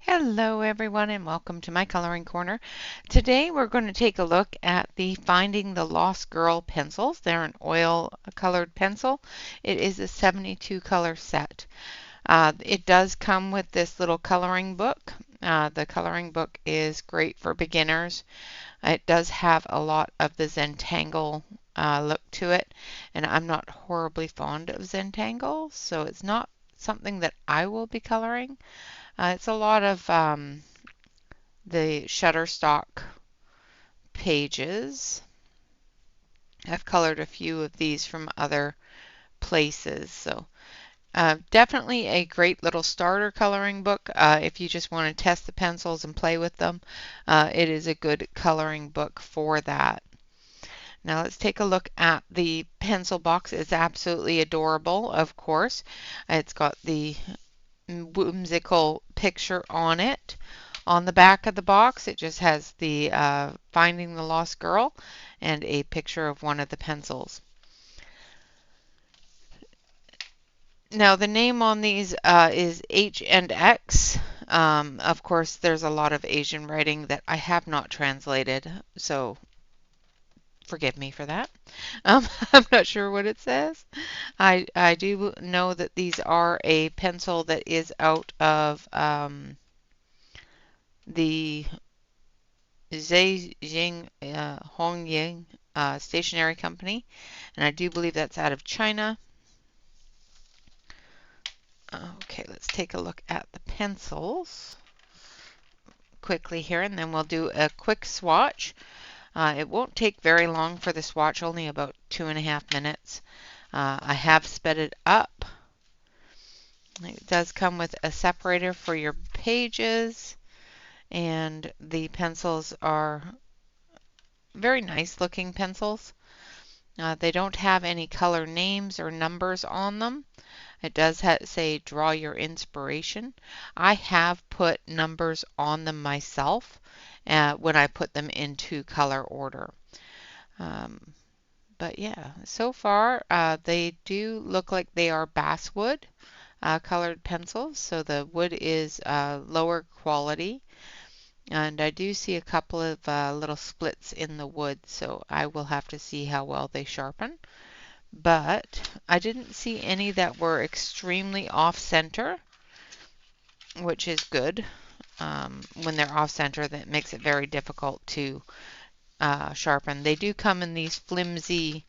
Hello everyone and welcome to my coloring corner. Today we're going to take a look at the Finding the Lost Girl pencils. They're an oil colored pencil. It is a 72 color set. It does come with this little coloring book. The coloring book is great for beginners. It does have a lot of the Zentangle look to it, and I'm not horribly fond of Zentangle, so it's not something that I will be coloring. It's a lot of the Shutterstock pages. I've colored a few of these from other places. So definitely a great little starter coloring book. If you just want to test the pencils and play with them, it is a good coloring book for that. Now let's take a look at the pencil box. It's absolutely adorable, of course. It's got the whimsical picture on it. On the back of the box, it just has the Finding the Lost Girl and a picture of one of the pencils. Now, the name on these is H and X. Of course, there's a lot of Asian writing that I have not translated, so forgive me for that. I'm not sure what it says. I do know that these are a pencil that is out of the Zhejiang Hongying Stationery Company, and I do believe that's out of China. Okay, let's take a look at the pencils quickly here, and then we'll do a quick swatch. It won't take very long for the swatch, only about 2.5 minutes. I have sped it up. It does come with a separator for your pages, and the pencils are very nice looking pencils. They don't have any color names or numbers on them. It does say draw your inspiration. I have put numbers on them myself when I put them into color order. But yeah, so far they do look like they are basswood colored pencils, so the wood is lower quality. And I do see a couple of little splits in the wood, so I will have to see how well they sharpen. But I didn't see any that were extremely off-center, which is good. When they're off-center, that makes it very difficult to sharpen. They do come in these flimsy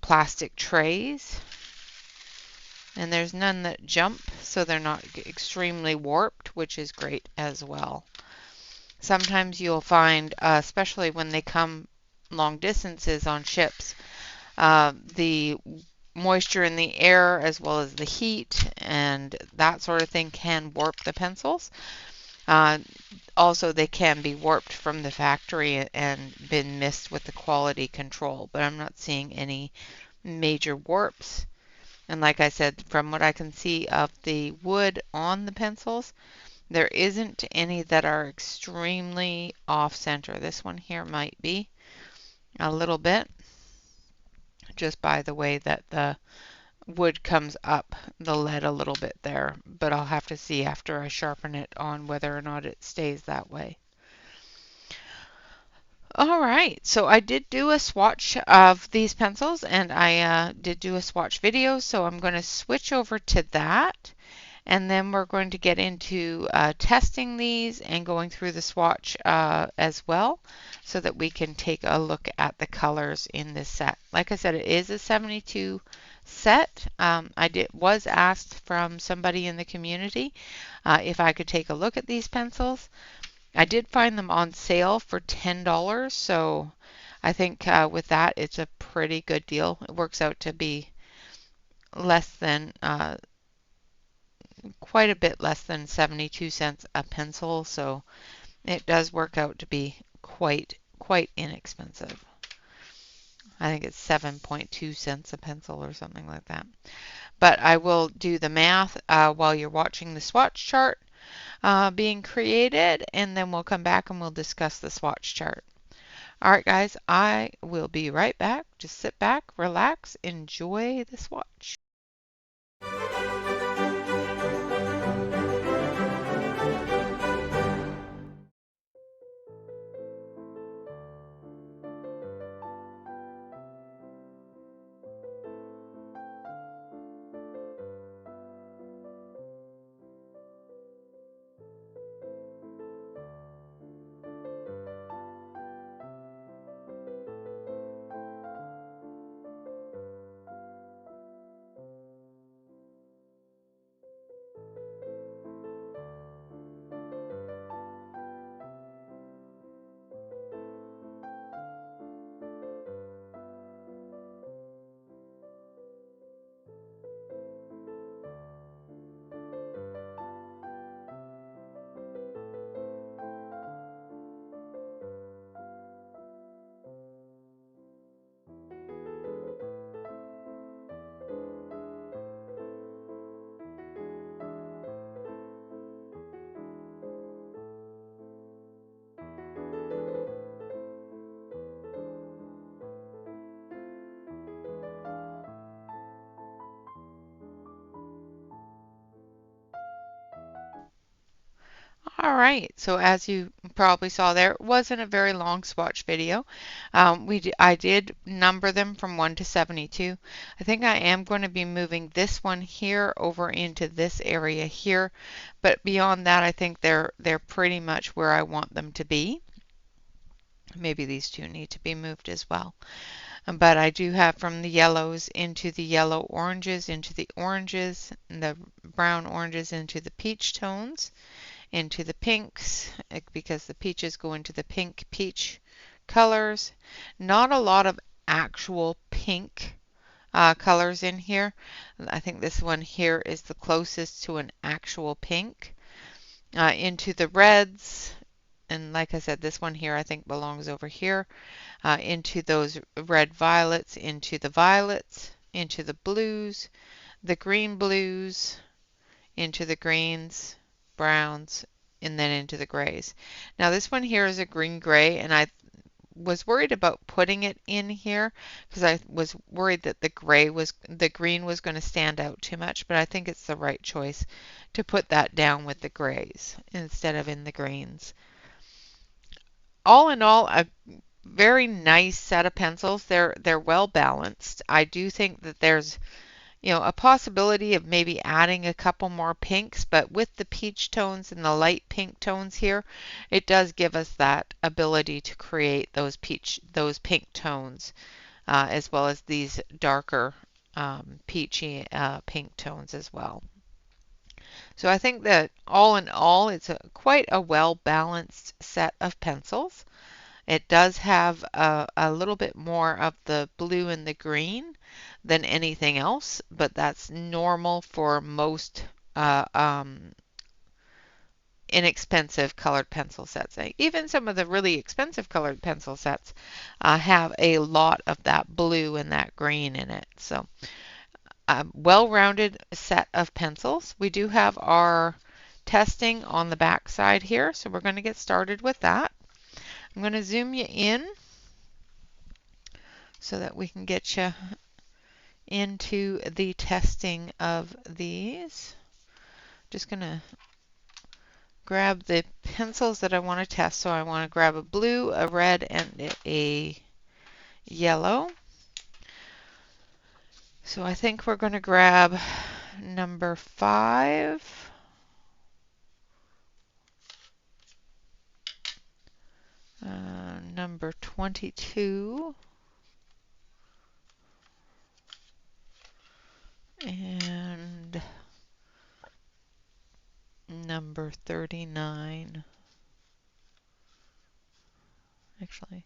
plastic trays, and there's none that jump, so they're not extremely warped, which is great as well. Sometimes you'll find, especially when they come long distances on ships, the moisture in the air as well as the heat and that sort of thing can warp the pencils. Also, they can be warped from the factory and been missed with the quality control, but I'm not seeing any major warps. And like I said, from what I can see of the wood on the pencils, there isn't any that are extremely off-center. This one here might be a little bit, just by the way that the wood comes up the lead a little bit there, but I'll have to see after I sharpen it on whether or not it stays that way. All right, so I did do a swatch of these pencils, and I did do a swatch video, so I'm going to switch over to that, and then we're going to get into testing these and going through the swatch as well, so that we can take a look at the colors in this set. Like I said, it is a 72 set. Was asked from somebody in the community if I could take a look at these pencils. I did find them on sale for $10, so I think with that it's a pretty good deal. It works out to be less than quite a bit less than 72 cents a pencil, so it does work out to be quite inexpensive. I think it's 7.2 cents a pencil or something like that. But I will do the math while you're watching the swatch chart being created, and then we'll come back and we'll discuss the swatch chart. All right, guys, I will be right back. Just sit back, relax, enjoy the swatch. All right, so as you probably saw there, it wasn't a very long swatch video. I did number them from 1 to 72. I think I am going to be moving this one here over into this area here, but beyond that, I think they're pretty much where I want them to be. Maybe these two need to be moved as well. But I do have from the yellows into the yellow oranges, into the oranges, and the brown oranges into the peach tones, into the pinks, because the peaches go into the pink peach colors. Not a lot of actual pink colors in here. I think this one here is the closest to an actual pink. Into the reds, and like I said, this one here I think belongs over here. Into those red violets, into the violets, into the blues, the green blues, into the greens, browns, and then into the grays. Now this one here is a green gray, and I was worried about putting it in here because I was worried that the green was going to stand out too much, but I think it's the right choice to put that down with the grays instead of in the greens. All in all, a very nice set of pencils. They're well balanced. I do think that there's a possibility of maybe adding a couple more pinks, but with the peach tones and the light pink tones here, it does give us that ability to create those pink tones, as well as these darker peachy pink tones as well. So I think that all in all, it's quite a well-balanced set of pencils. It does have a little bit more of the blue and the green than anything else, but that's normal for most inexpensive colored pencil sets. Even some of the really expensive colored pencil sets have a lot of that blue and that green in it. So a well-rounded set of pencils. We do have our testing on the back side here, so we're going to get started with that. I'm going to zoom you in so that we can get you into the testing of these. Just going to grab the pencils that I want to test. So I want to grab a blue, a red, and a yellow. So I think we're going to grab number 5. Number 22. And number 39. Actually,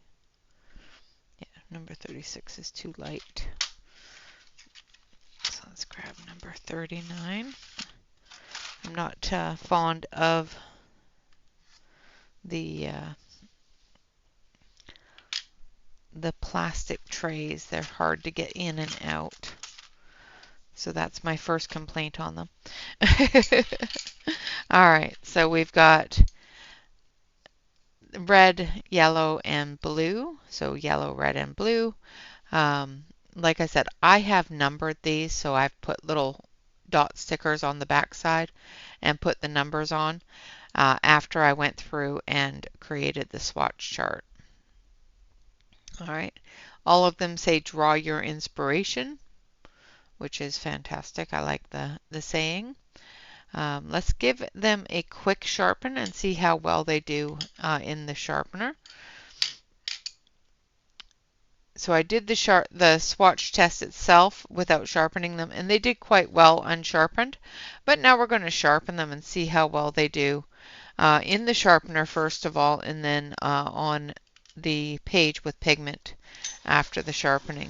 yeah, number 36 is too light. So let's grab number 39. I'm not fond of the plastic trays. They're hard to get in and out. So that's my first complaint on them. All right, so we've got red, yellow, and blue. So yellow, red, and blue. Like I said, I have numbered these, so I've put little dot stickers on the back side and put the numbers on after I went through and created the swatch chart. All right, all of them say draw your inspiration, which is fantastic. I like the saying. Let's give them a quick sharpen and see how well they do in the sharpener. So I did the swatch test itself without sharpening them, and they did quite well unsharpened. But now we're going to sharpen them and see how well they do in the sharpener first of all, and then on the page with pigment after the sharpening.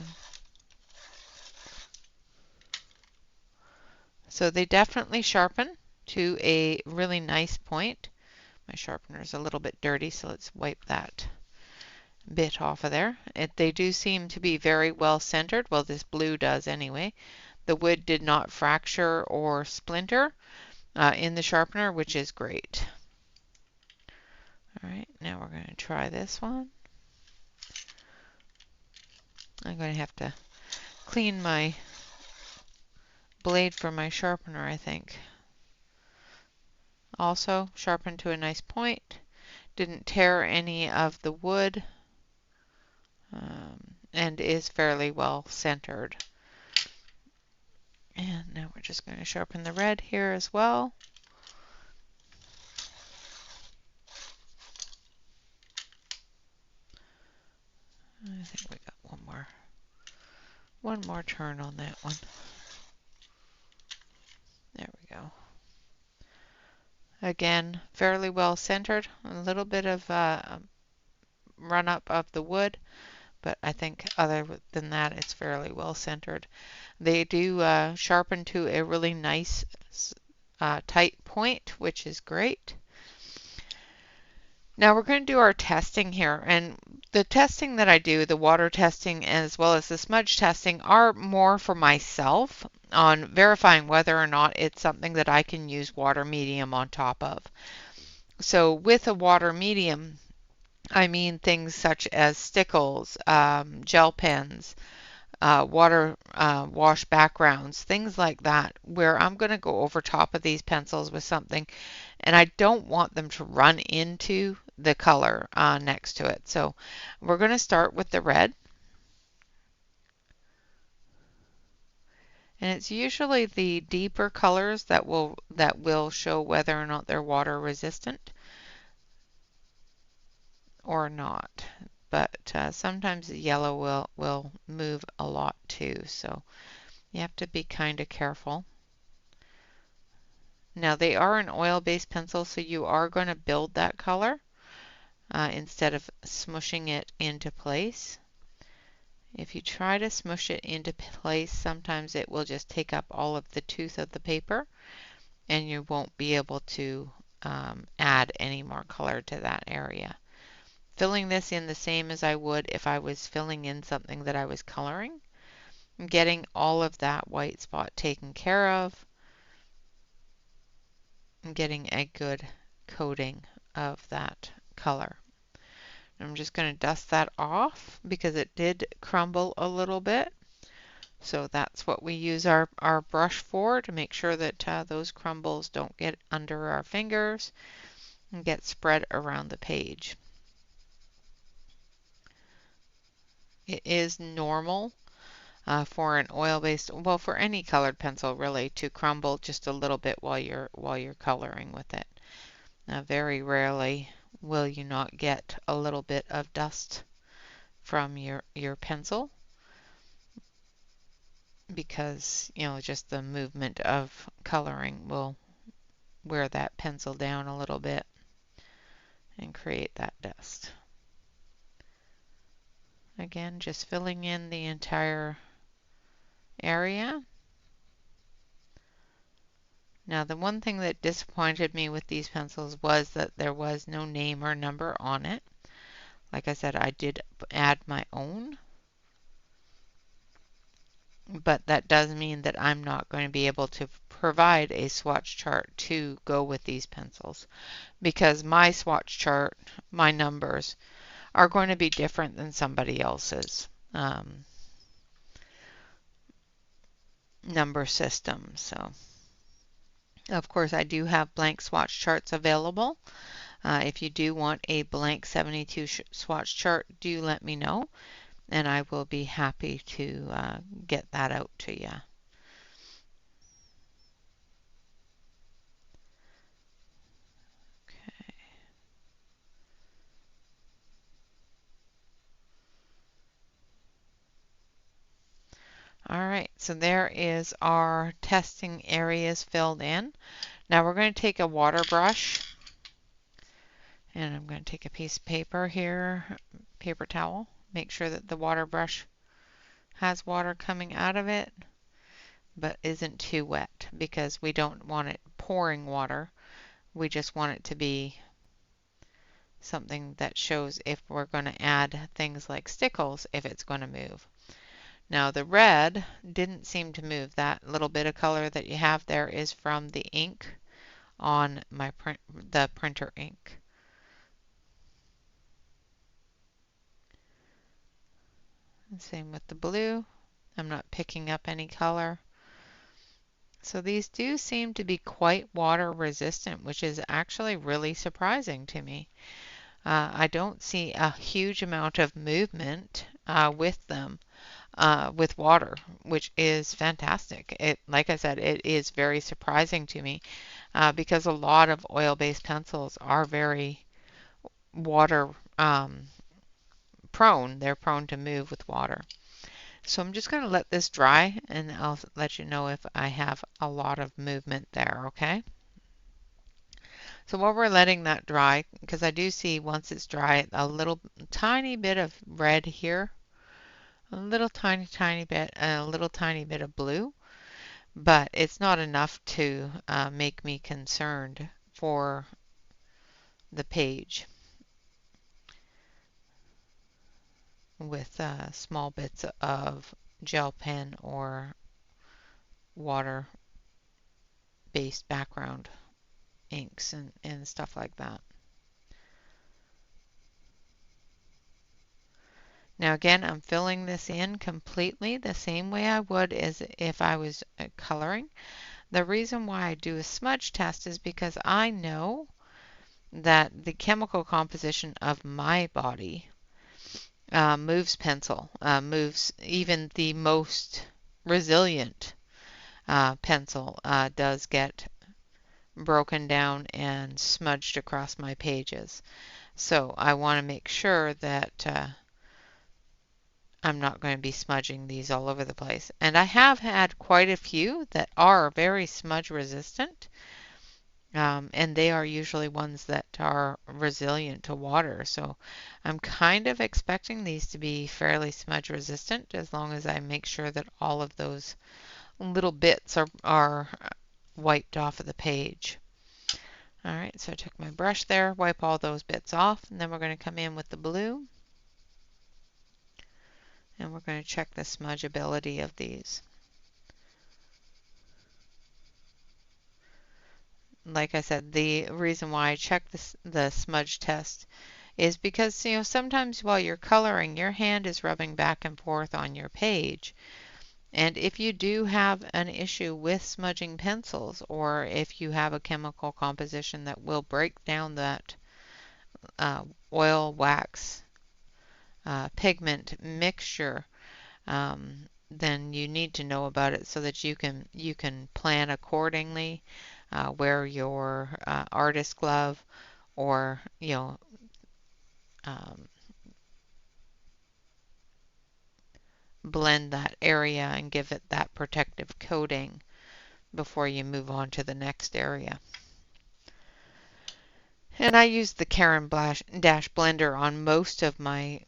So they definitely sharpen to a really nice point. My sharpener is a little bit dirty, so let's wipe that bit off of there. They do seem to be very well centered. Well, this blue does anyway. The wood did not fracture or splinter in the sharpener, which is great. All right, now we're going to try this one. I'm going to have to clean my blade for my sharpener, I think. Also sharpened to a nice point. Didn't tear any of the wood, and is fairly well centered. And now we're just going to sharpen the red here as well. I think we got one more turn on that one. There we go. Again, fairly well centered. A little bit of run up of the wood, but I think other than that, it's fairly well centered. They do sharpen to a really nice tight point, which is great. Now we're going to do our testing here, and the testing that I do, the water testing as well as the smudge testing, are more for myself on verifying whether or not it's something that I can use water medium on top of. So with a water medium, I mean things such as stickles, gel pens, water wash backgrounds, things like that, where I'm going to go over top of these pencils with something, and I don't want them to run into the color next to it. So we're going to start with the red. And it's usually the deeper colors that will show whether or not they're water resistant or not. But sometimes the yellow will move a lot too, so you have to be kind of careful. Now they are an oil-based pencil, so you are going to build that color instead of smushing it into place. If you try to smush it into place, sometimes it will just take up all of the tooth of the paper, and you won't be able to add any more color to that area. Filling this in the same as I would if I was filling in something that I was coloring. I'm getting all of that white spot taken care of. I'm getting a good coating of that color. I'm just going to dust that off because it did crumble a little bit. So that's what we use our brush for, to make sure that those crumbles don't get under our fingers and get spread around the page. It is normal for an oil-based, well, for any colored pencil really, to crumble just a little bit while you're coloring with it. Now, very rarely will you not get a little bit of dust from your pencil, because just the movement of coloring will wear that pencil down a little bit and create that dust. Again, just filling in the entire area. Now, the one thing that disappointed me with these pencils was that there was no name or number on it. Like I said, I did add my own, but that does mean that I'm not going to be able to provide a swatch chart to go with these pencils, because my swatch chart, my numbers, are going to be different than somebody else's number system. So, of course, I do have blank swatch charts available. If you do want a blank 72 swatch chart, do let me know, and I will be happy to get that out to you. Okay. All right, so there is our testing areas filled in. Now we're going to take a water brush, and I'm going to take a piece of paper here, paper towel. Make sure that the water brush has water coming out of it, but isn't too wet, because we don't want it pouring water. We just want it to be something that shows if we're going to add things like stickles, if it's going to move. Now the red didn't seem to move. That little bit of color that you have there is from the ink on the printer ink. Same with the blue. I'm not picking up any color. So these do seem to be quite water resistant, which is actually really surprising to me. I don't see a huge amount of movement with them with water, which is fantastic. Like I said, it is very surprising to me because a lot of oil-based pencils are very water prone. They're prone to move with water. So I'm just going to let this dry and I'll let you know if I have a lot of movement there, okay? So while we're letting that dry, because I do see once it's dry, a little tiny bit of red here, a little tiny bit, and a little tiny bit of blue, but it's not enough to make me concerned for the page with small bits of gel pen or water-based background inks and stuff like that. Now again, I'm filling this in completely the same way I would as if I was coloring. The reason why I do a smudge test is because I know that the chemical composition of my body moves pencil, moves even the most resilient pencil does get broken down and smudged across my pages. So I want to make sure that I'm not going to be smudging these all over the place. And I have had quite a few that are very smudge resistant. And they are usually ones that are resilient to water. So I'm kind of expecting these to be fairly smudge resistant as long as I make sure that all of those little bits are wiped off of the page. All right, so I took my brush there, wipe all those bits off, and then we're going to come in with the blue. And we're going to check the smudgeability of these. Like I said, the reason why I check the smudge test is because, sometimes while you're coloring, your hand is rubbing back and forth on your page. And if you do have an issue with smudging pencils, or if you have a chemical composition that will break down that oil wax pigment mixture, then you need to know about it so that you can plan accordingly. Wear your artist glove, or um, blend that area and give it that protective coating before you move on to the next area. And I use the Caran Dash blender on most of my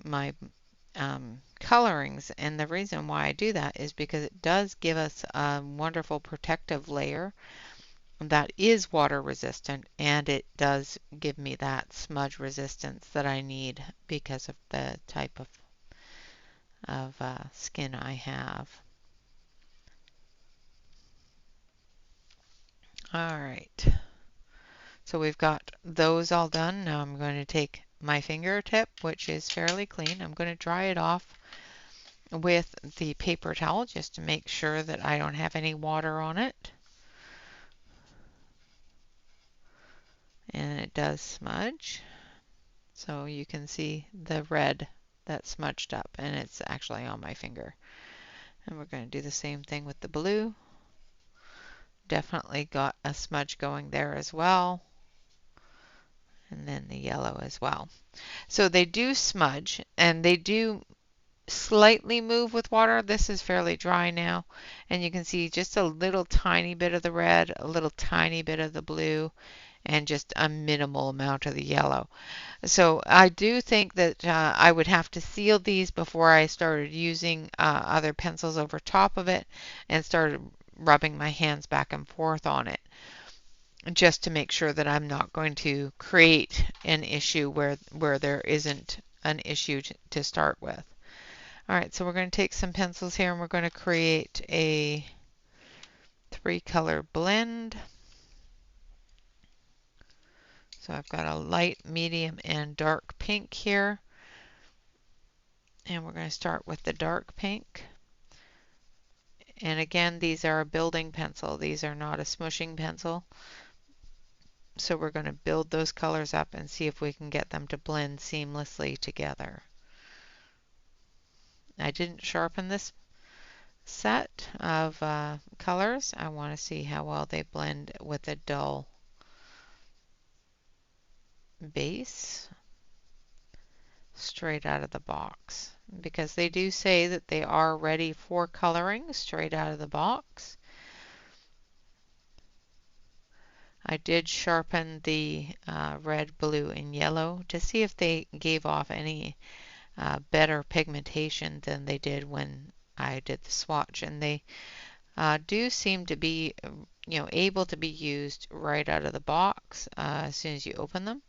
colorings, and the reason why I do that is because it does give us a wonderful protective layer that is water resistant, and it does give me that smudge resistance that I need because of the type of skin I have. All right, so we've got those all done. Now I'm going to take my fingertip, which is fairly clean. I'm going to dry it off with the paper towel just to make sure that I don't have any water on it. And it does smudge. So you can see the red that's smudged up, and it's actually on my finger. And we're going to do the same thing with the blue. Definitely got a smudge going there as well. And then the yellow as well. So they do smudge, and they do slightly move with water. This is fairly dry now, and you can see just a little tiny bit of the red, a little tiny bit of the blue, and just a minimal amount of the yellow. So I do think that I would have to seal these before I started using other pencils over top of it and started rubbing my hands back and forth on it, just to make sure that I'm not going to create an issue where there isn't an issue to start with. All right, so we're going to take some pencils here and we're going to create a 3-color blend. So I've got a light, medium, and dark pink here. And we're going to start with the dark pink. And again, these are a building pencil. These are not a smushing pencil. So we're going to build those colors up and see if we can get them to blend seamlessly together. I didn't sharpen this set of colors. I want to see how well they blend with a dull base straight out of the box, because they do say that they are ready for coloring straight out of the box. I did sharpen the red, blue, and yellow to see if they gave off any better pigmentation than they did when I did the swatch, and they do seem to be able to be used right out of the box as soon as you open them,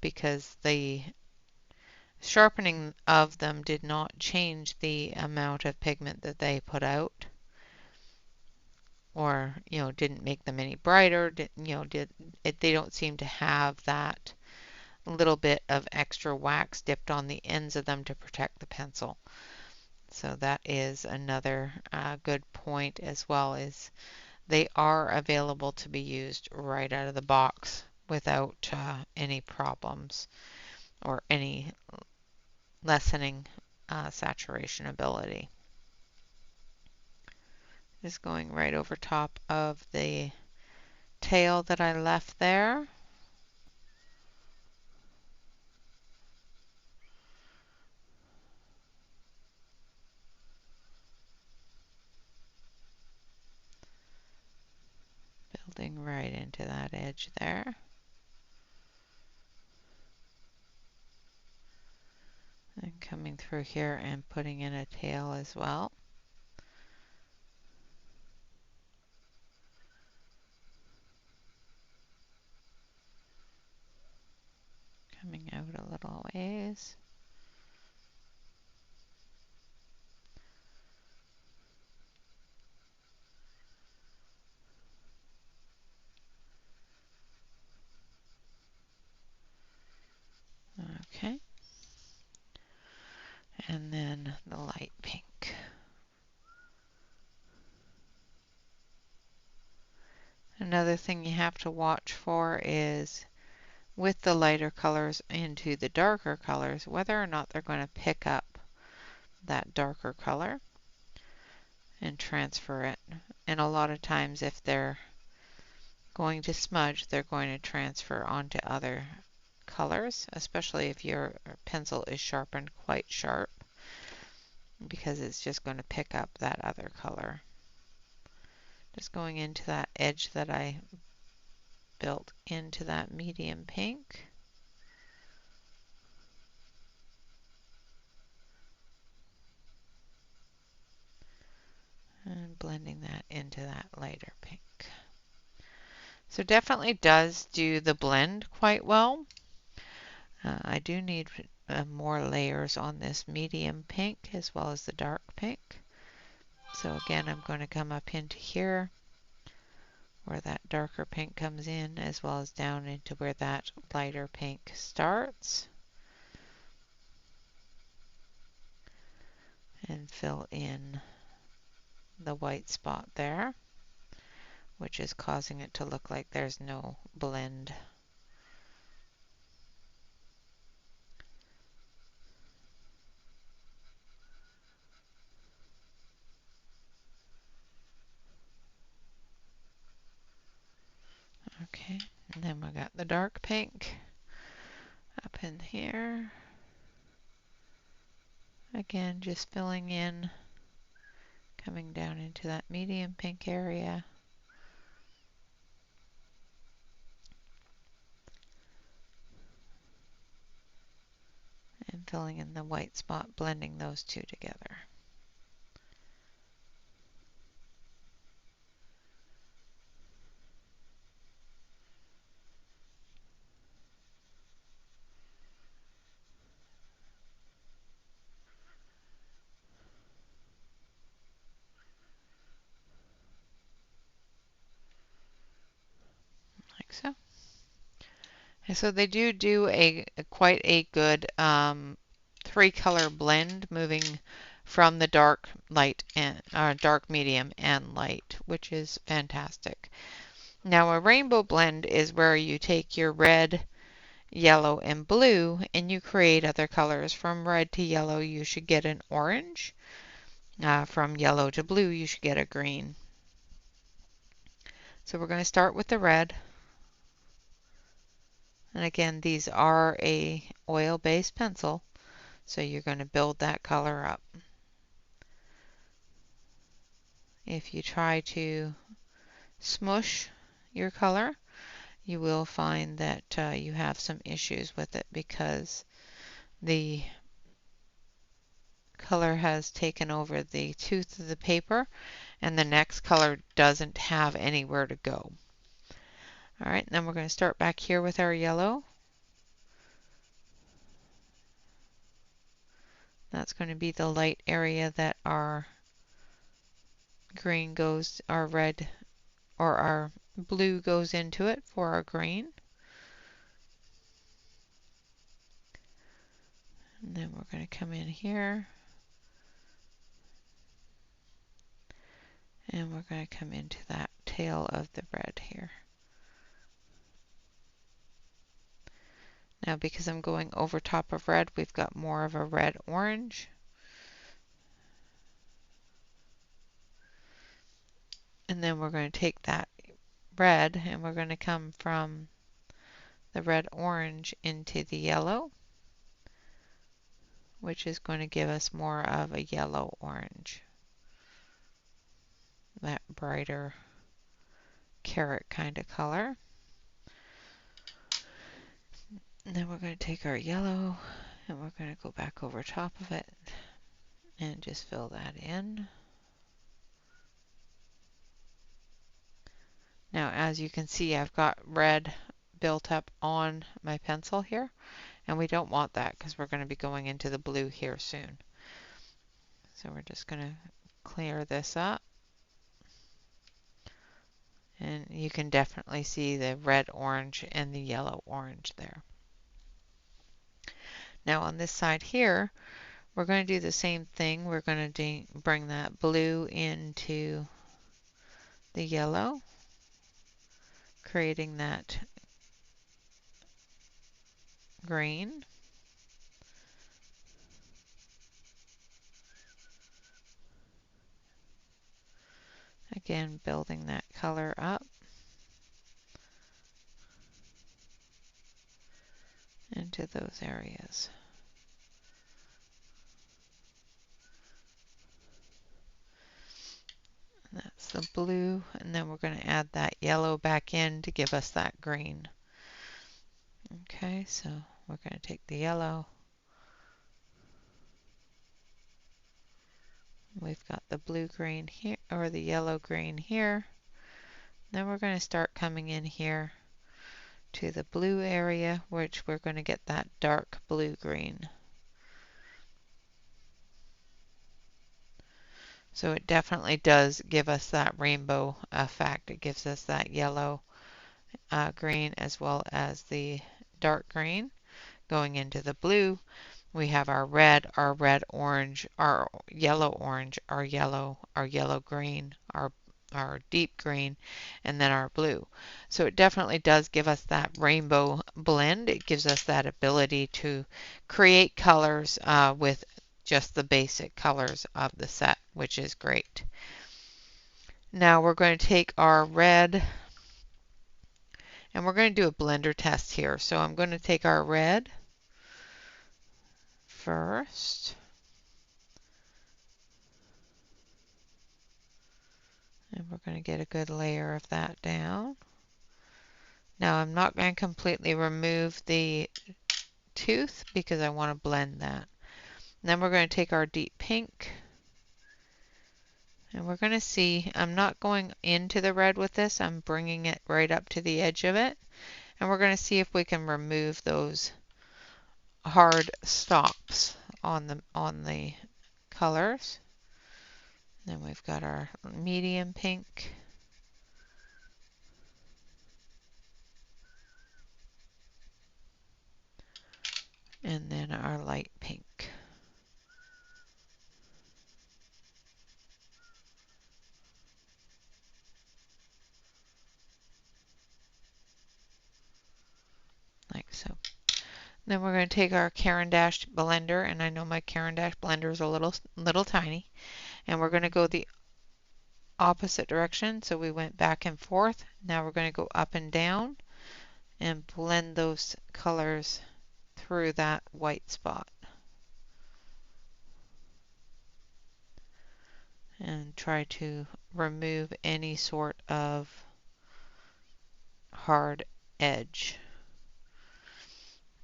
because the sharpening of them did not change the amount of pigment that they put out, or didn't make them any brighter. They don't seem to have that little bit of extra wax dipped on the ends of them to protect the pencil. So that is another good point as well, is they are available to be used right out of the box without any problems or any lessening saturation ability. Just going right over top of the tail that I left there. Building right into that edge there. And coming through here and putting in a tail as well. Coming out a little ways. Okay. And then the light pink. Another thing you have to watch for is with the lighter colors into the darker colors, whether or not they're going to pick up that darker color and transfer it. And a lot of times if they're going to smudge, they're going to transfer onto other colors, especially if your pencil is sharpened quite sharp, because it's just going to pick up that other color. Just going into that edge that I built into that medium pink. And blending that into that lighter pink. So definitely does do the blend quite well. I do need more layers on this medium pink as well as the dark pink. So again, I'm going to come up into here where that darker pink comes in, as well as down into where that lighter pink starts. And fill in the white spot there, which is causing it to look like there's no blend. Okay, and then we got the dark pink up in here. Again, just filling in, coming down into that medium pink area. And filling in the white spot, blending those two together. Like so. And so they do quite a good three color blend, moving from the dark, light, and dark, medium, and light, which is fantastic. Now a rainbow blend is where you take your red, yellow, and blue and you create other colors. From red to yellow you should get an orange. From yellow to blue you should get a green. So we're going to start with the red. And again, these are a oil-based pencil, so you're going to build that color up. If you try to smush your color, you will find that you have some issues with it because the color has taken over the tooth of the paper and the next color doesn't have anywhere to go. Alright, then we're going to start back here with our yellow. That's going to be the light area that our green goes, our red or our blue goes into it for our green. And then we're going to come in here and we're going to come into that tail of the red here. Now because I'm going over top of red, we've got more of a red-orange. And then we're going to take that red and we're going to come from the red-orange into the yellow, which is going to give us more of a yellow-orange. That brighter carrot kind of color. And then we're going to take our yellow and we're going to go back over top of it and just fill that in. Now as you can see, I've got red built up on my pencil here, and we don't want that because we're going to be going into the blue here soon. So we're just going to clear this up. And you can definitely see the red-orange and the yellow-orange there. Now on this side here, we're going to do the same thing. We're going to bring that blue into the yellow, creating that green. Again, building that color up into those areas. That's the blue, and then we're going to add that yellow back in to give us that green. Okay, so we're going to take the yellow. We've got the blue-green here, or the yellow-green here. Then we're going to start coming in here to the blue area, which we're going to get that dark blue-green. So it definitely does give us that rainbow effect. It gives us that yellow green as well as the dark green. Going into the blue, we have our red-orange, our yellow-orange, our yellow-green, our deep green, and then our blue. So it definitely does give us that rainbow blend. It gives us that ability to create colors with just the basic colors of the set, which is great. Now we're going to take our red and we're going to do a blender test here. So I'm going to take our red first. And we're going to get a good layer of that down. Now I'm not going to completely remove the tooth because I want to blend that. And then we're going to take our deep pink. And we're going to see, I'm not going into the red with this, I'm bringing it right up to the edge of it. And we're going to see if we can remove those hard stops on the colors. Then we've got our medium pink. And then our light pink. Then we're going to take our Caran d'Ache blender, and I know my Caran d'Ache blender is a little tiny, and we're going to go the opposite direction. So we went back and forth. Now we're going to go up and down and blend those colors through that white spot. And try to remove any sort of hard edge.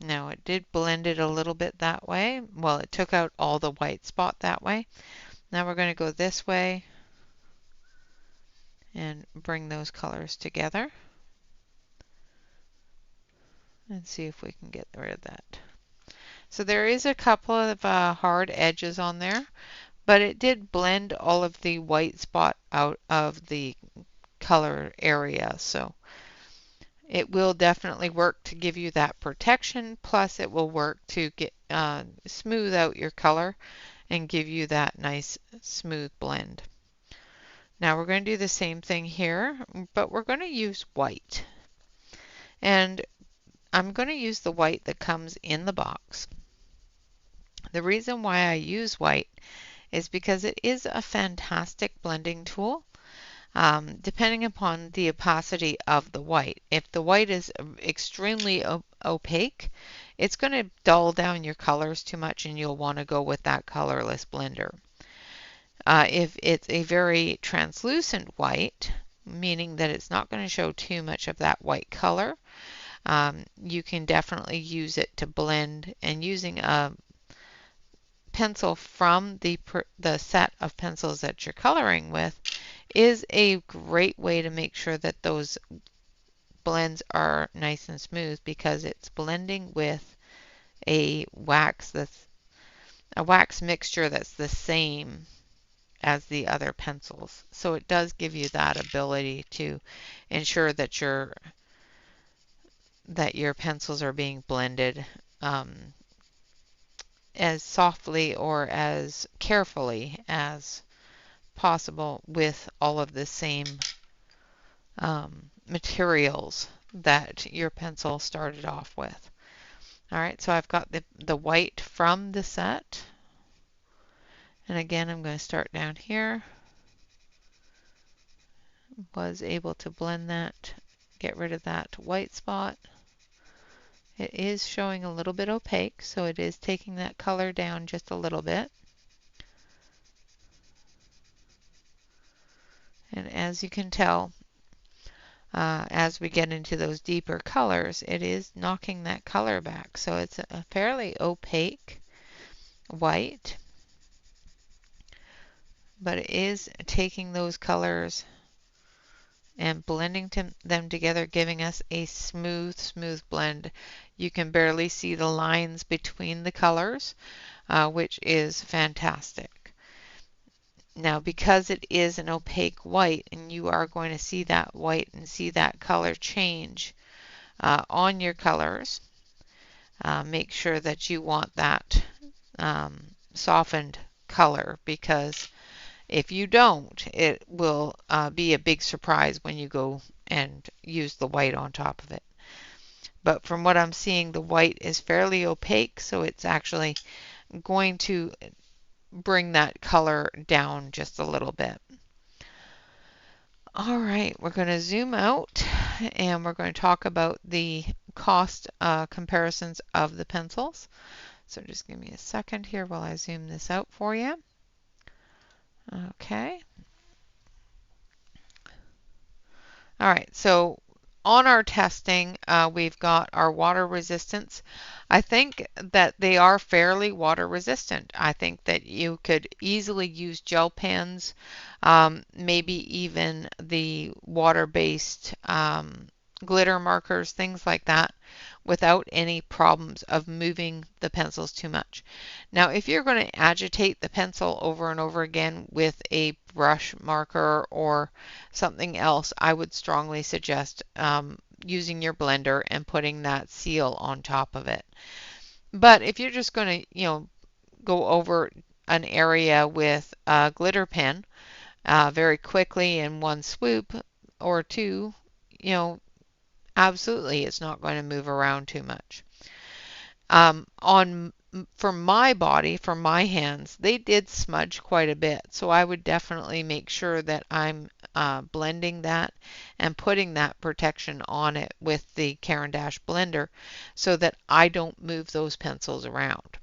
Now it did blend it a little bit that way. Well, it took out all the white spot that way. Now we're going to go this way and bring those colors together and see if we can get rid of that. So there is a couple of hard edges on there, but it did blend all of the white spot out of the color area. So it will definitely work to give you that protection, plus it will work to get smooth out your color and give you that nice smooth blend. Now we're going to do the same thing here, but we're going to use white. And I'm going to use the white that comes in the box. The reason why I use white is because it is a fantastic blending tool. Depending upon the opacity of the white. If the white is extremely opaque, it's going to dull down your colors too much and you'll want to go with that colorless blender. If it's a very translucent white, meaning that it's not going to show too much of that white color, you can definitely use it to blend, and using a pencil from the set of pencils that you're coloring with is a great way to make sure that those blends are nice and smooth, because it's blending with a wax mixture that's the same as the other pencils. So it does give you that ability to ensure that your pencils are being blended as softly or as carefully as possible with all of the same materials that your pencil started off with. Alright, so I've got the white from the set. And again, I'm going to start down here. Was able to blend that, get rid of that white spot. It is showing a little bit opaque, so it is taking that color down just a little bit. And as you can tell, as we get into those deeper colors, it is knocking that color back. So it's a fairly opaque white, but it is taking those colors and blending them together, giving us a smooth blend. You can barely see the lines between the colors, which is fantastic. Now, because it is an opaque white, and you are going to see that white and see that color change on your colors, make sure that you want that softened color, because if you don't, it will be a big surprise when you go and use the white on top of it. But from what I'm seeing, the white is fairly opaque, so it's actually going to bring that color down just a little bit. All right, we're going to zoom out and we're going to talk about the cost comparisons of the pencils. So just give me a second here while I zoom this out for you. Okay. All right, so on our testing, we've got our water resistance. I think that they are fairly water resistant. I think that you could easily use gel pens, maybe even the water-based glitter markers, things like that, without any problems of moving the pencils too much. Now, if you're going to agitate the pencil over and over again with a brush marker or something else, I would strongly suggest using your blender and putting that seal on top of it. But if you're just going to, go over an area with a glitter pen very quickly in one swoop or two, absolutely it's not going to move around too much. On for my body, for my hands, they did smudge quite a bit. So I would definitely make sure that I'm blending that and putting that protection on it with the Caran d'Ache blender so that I don't move those pencils around.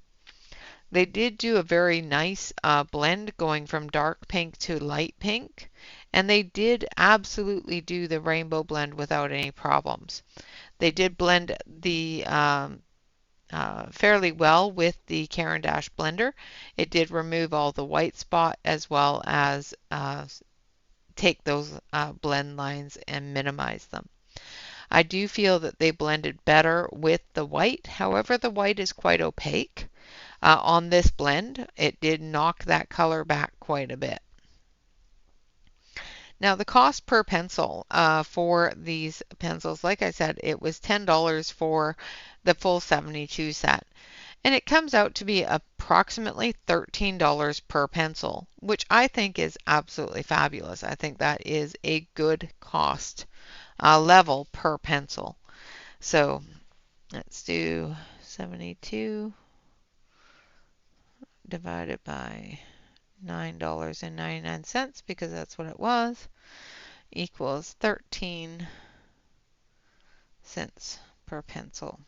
They did do a very nice blend going from dark pink to light pink, and they did absolutely do the rainbow blend without any problems. They did blend the fairly well with the Caran d'Ache blender. It did remove all the white spot as well as take those blend lines and minimize them. I do feel that they blended better with the white. However, the white is quite opaque. On this blend, it did knock that color back quite a bit. Now the cost per pencil for these pencils, like I said, it was $10 for the full 72 set. And it comes out to be approximately $13 per pencil, which I think is absolutely fabulous. I think that is a good cost level per pencil. So let's do 72 divided by $9.99 because that's what it was, equals 13 cents per pencil.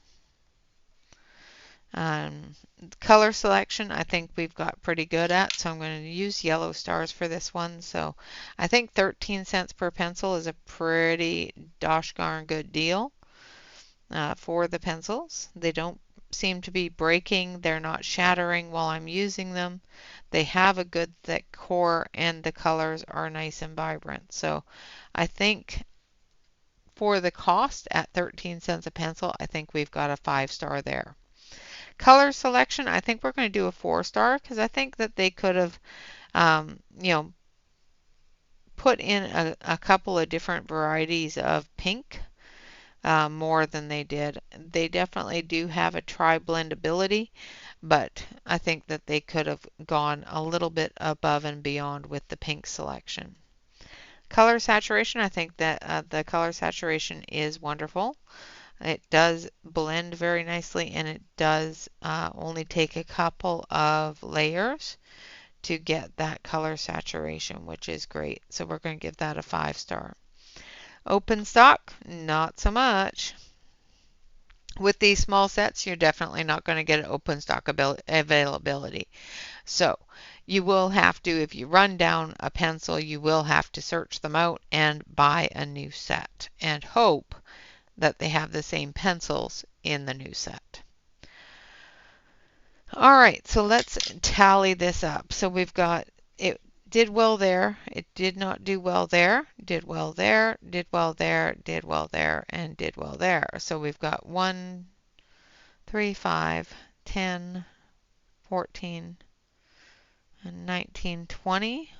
Color selection, I think we've got pretty good at, so I'm going to use yellow stars for this one. So I think 13 cents per pencil is a pretty dosh darn good deal for the pencils. They don't seem to be breaking, they're not shattering while I'm using them. They have a good thick core and the colors are nice and vibrant. So I think for the cost at 13 cents a pencil, I think we've got a 5-star there. Color selection, I think we're going to do a 4-star because I think that they could have, put in a couple of different varieties of pink more than they did. They definitely do have a tri-blend ability, but I think that they could have gone a little bit above and beyond with the pink selection. Color saturation, I think that the color saturation is wonderful. It does blend very nicely and it does only take a couple of layers to get that color saturation, which is great. So we're going to give that a 5-star. Open stock, not so much. With these small sets, you're definitely not going to get an open stock availability. So you will have to, if you run down a pencil, you will have to search them out and buy a new set and hope that they have the same pencils in the new set. All right, so let's tally this up. So we've got, it did well there, it did not do well there, did well there, did well there, did well there, and did well there. So we've got 1, 3, 5, 10, 14, and 19, 20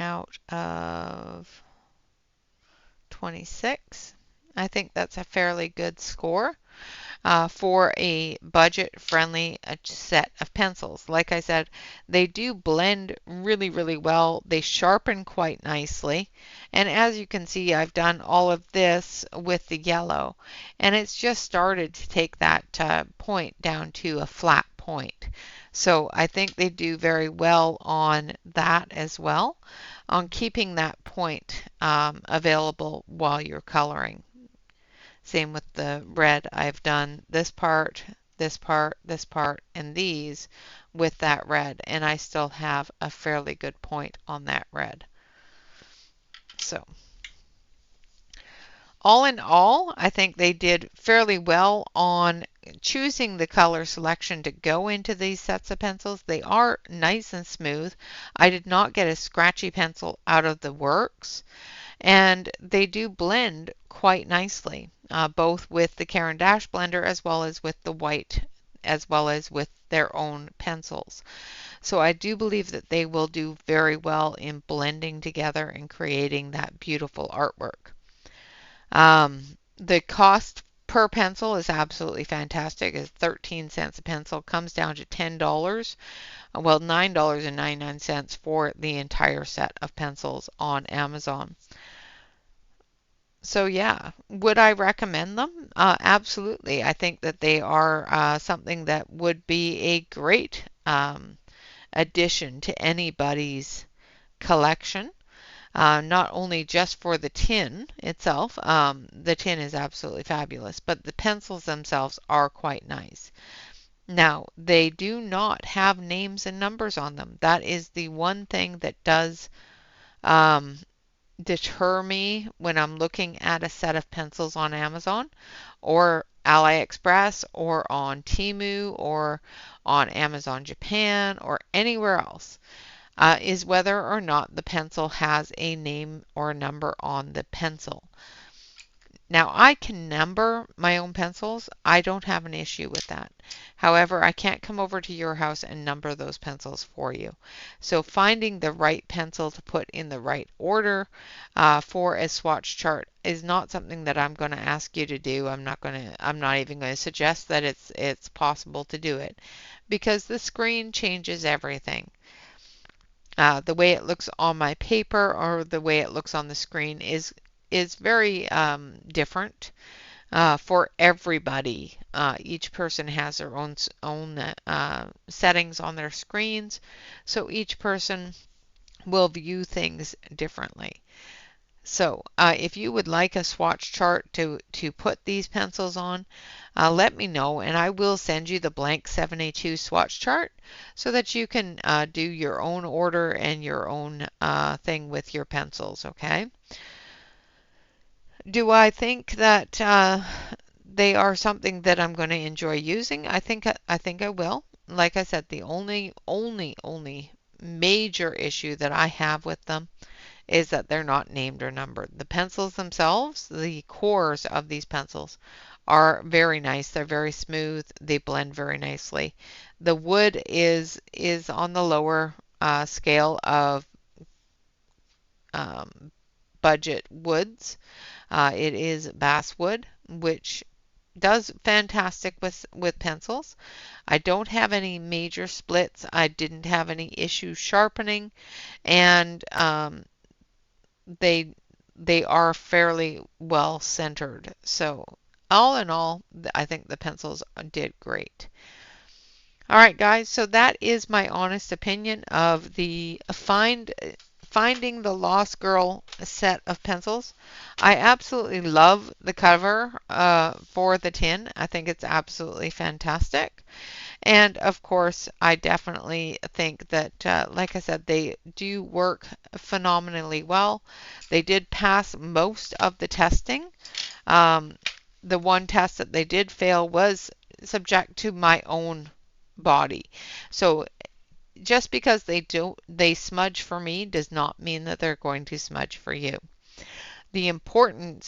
out of 26. I think that's a fairly good score for a budget-friendly set of pencils. Like I said, they do blend really, really well. They sharpen quite nicely. And as you can see, I've done all of this with the yellow. And it's just started to take that point down to a flat point. So I think they do very well on that as well, on keeping that point available while you're coloring. Same with the red. I've done this part, this part, this part, and these with that red, and I still have a fairly good point on that red. So all in all, I think they did fairly well on choosing the color selection to go into these sets of pencils. They are nice and smooth. I did not get a scratchy pencil out of the works. And they do blend quite nicely, both with the Caran d'Ache blender as well as with the white, as well as with their own pencils. So I do believe that they will do very well in blending together and creating that beautiful artwork. The cost per pencil is absolutely fantastic. It's 13 cents a pencil, comes down to $10. Well, $9.99 for the entire set of pencils on Amazon. So yeah, would I recommend them? Absolutely. I think that they are something that would be a great addition to anybody's collection. Not only just for the tin itself, the tin is absolutely fabulous, but the pencils themselves are quite nice. Now, they do not have names and numbers on them. That is the one thing that does um, deter me when I'm looking at a set of pencils on Amazon or AliExpress or on Temu or on Amazon Japan or anywhere else, is whether or not the pencil has a name or a number on the pencil. Now, I can number my own pencils. I don't have an issue with that. However, I can't come over to your house and number those pencils for you. So finding the right pencil to put in the right order for a swatch chart is not something that I'm going to ask you to do. I'm not even going to suggest that it's possible to do it because the screen changes everything. The way it looks on my paper or the way it looks on the screen is very different for everybody. Each person has their own settings on their screens, so each person will view things differently. So if you would like a swatch chart to put these pencils on, let me know and I will send you the blank 7A2 swatch chart so that you can do your own order and your own thing with your pencils, okay? Do I think that they are something that I'm going to enjoy using? I think I will. Like I said, the only major issue that I have with them is that they're not named or numbered. The pencils themselves, the cores of these pencils are very nice. They're very smooth. They blend very nicely. The wood is on the lower scale of um, budget woods. It is basswood, which does fantastic with pencils. I don't have any major splits. I didn't have any issues sharpening, and they they are fairly well centered. So all in all, I think the pencils did great. All right, guys, so that is my honest opinion of the Finding the Lost Girl set of pencils. I absolutely love the cover for the tin. I think it's absolutely fantastic. And of course, I definitely think that, like I said, they do work phenomenally well. They did pass most of the testing. Um, the one test that they did fail was subject to my own body. So just because they smudge for me does not mean that they're going to smudge for you. The important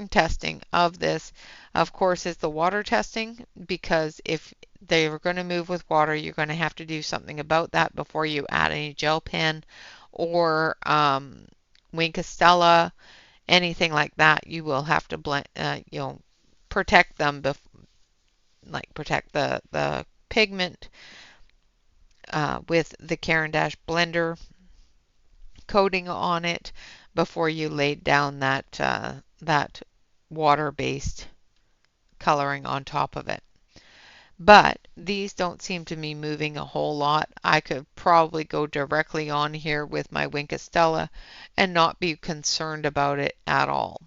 testing of this, of course, is the water testing, because if they are going to move with water, you're going to have to do something about that before you add any gel pen or Wink Stella, anything like that. You will have to protect them, like protect the pigment with the Caran d'Ache blender coating on it before you laid down that water-based coloring on top of it. But these don't seem to be moving a whole lot. I could probably go directly on here with my Wink Stella and not be concerned about it at all.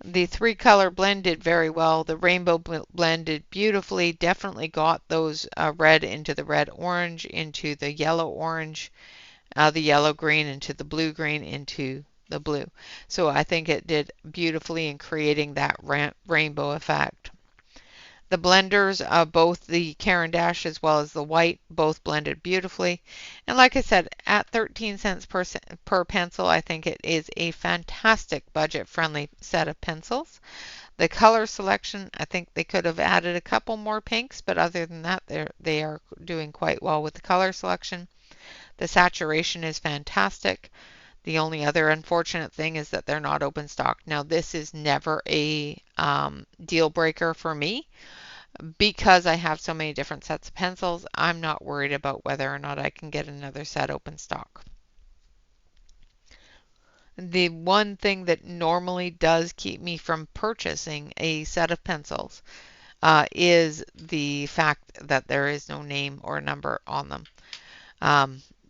The three color blend did very well. The rainbow blend did beautifully. Definitely got those red into the red orange, into the yellow orange, the yellow green into the blue green into the blue. So I think it did beautifully in creating that rainbow effect. The blenders, both the Caran d'Ache as well as the white, both blended beautifully. And like I said, at 13 cents per pencil, I think it is a fantastic budget-friendly set of pencils. The color selection, I think they could have added a couple more pinks, but other than that, they are doing quite well with the color selection. The saturation is fantastic. The only other unfortunate thing is that they're not open stock. Now, this is never a deal breaker for me because I have so many different sets of pencils. I'm not worried about whether or not I can get another set open stock. The one thing that normally does keep me from purchasing a set of pencils is the fact that there is no name or number on them.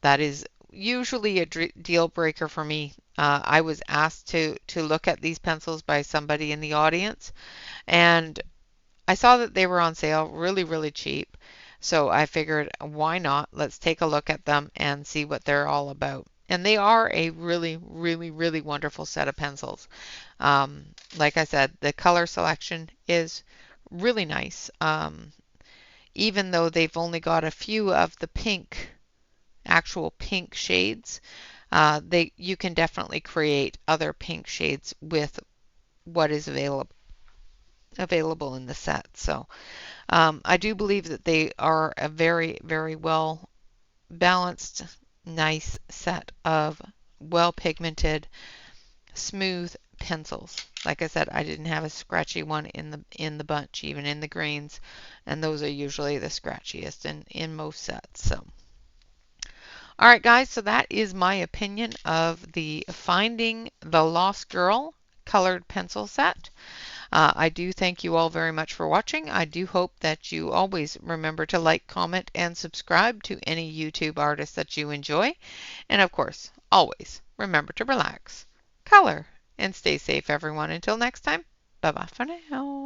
That is usually a deal breaker for me. I was asked to look at these pencils by somebody in the audience, and I saw that they were on sale really, really cheap. So I figured, why not? Let's take a look at them and see what they're all about. And they are a really, really, really wonderful set of pencils. Like I said, the color selection is really nice. Even though they've only got a few of the pink, actual pink shades, you can definitely create other pink shades with what is available in the set. So I do believe that they are a very, very well balanced, nice set of well pigmented, smooth pencils. Like I said, I didn't have a scratchy one in the bunch, even in the greens, and those are usually the scratchiest in most sets. So, all right, guys. So that is my opinion of the Finding the Lost Girl colored pencil set. I do thank you all very much for watching. I do hope that you always remember to like, comment, and subscribe to any YouTube artist that you enjoy. And of course, always remember to relax, color, and stay safe, everyone. Until next time, bye bye for now.